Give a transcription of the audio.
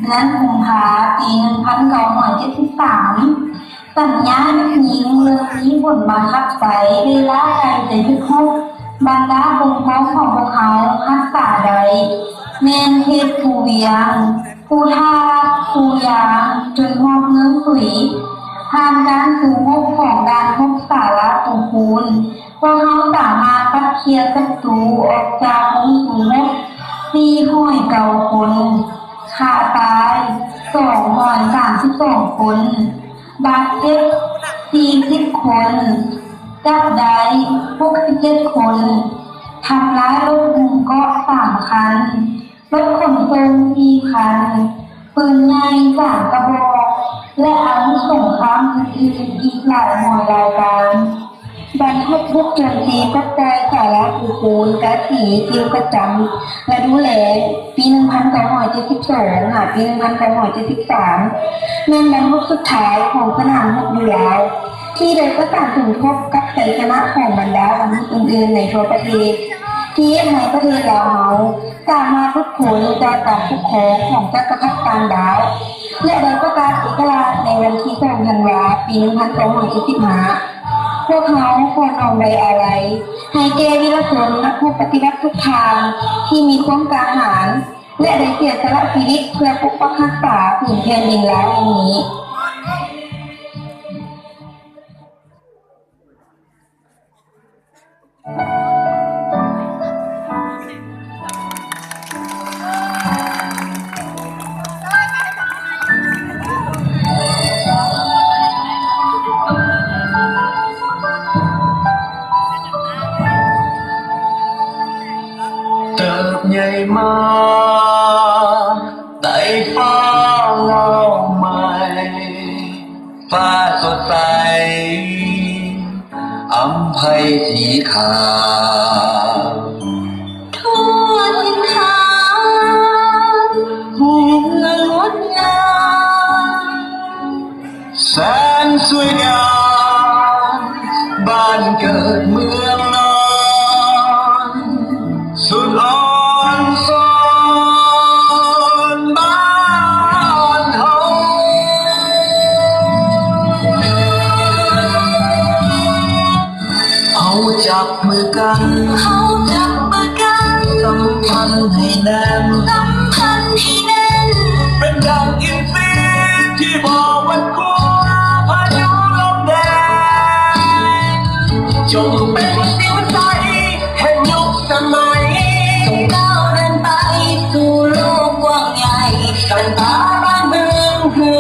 เดือนกุมภาปี1973สัญญาณยิงเรือนี้บนบังคับใช้เวลาใดจะยุดฮุบบรรดาบงพ้องของพวกเขารักษาใดแมนเทศภูเวียงภูท่าภูยางจนหอบเนื้อสุยผ่านการสูงพบของการพบสาระสมบูรณ์พวกเขาสามารถพัดเคลียร์ศัตรูออกจากวงสูง409 คนขาตาย232 คนบาดเจ็บ40 คนจับได้67 คนทำร้ายรถบุ้งเกาะ3 คันรถขนส่ง4 คันปืนใหญ่3 กระบอกและอาวุธสงครามอื่นๆอีกหลายหน่วยรายการบรรทุกพวกโจมตีก็ปล่อยสาระอุปูนกระสีฟิวประจำและดูแลปี1972ปี1973แม่นบรรทุกสุดท้ายของสนามรบอยู่แล้วที่ได้ประสานถึงพบกับชัยชนะของบรรดาอาวุธอื่นๆในทั่วประเทศที่ในประเทศลาวสามารถทุกผลจากการปกครองของจักรพรรดิต่างดาวและได้ประกาศเอกราชในวันที่2 ธันวาคม ปี1975พวกเขาควรเอาไว้อะไรให้แก่วีรชนนักรบปฏิวัติทุกทางที่มีความกล้าหาญและได้เสียสละชีวิตเพื่อปกป้องรักษาผืนแผ่นดินลาวแห่งนี้เติบใหญ่มาไต่ฟ้าเงาใหม่ฟ้าสดใสอำไพสีขาวทั่วทิศทางหูเงินงดงามแสนสวยงามบ้านเกิดเมืองนอนสุดอ่อนซ้อนบ้านเฮาเฮาจับมือกันสัมพันธ์ให้แน่นเป็นดังอินทรีที่บอกวันกลัวพายุลมแดงจงเป็นสิวใสแห่งยุคสมัยส่งก้าวเดินไปสู่โลกกว้างใหญ่กันตาบ้านเมืองเพื่อ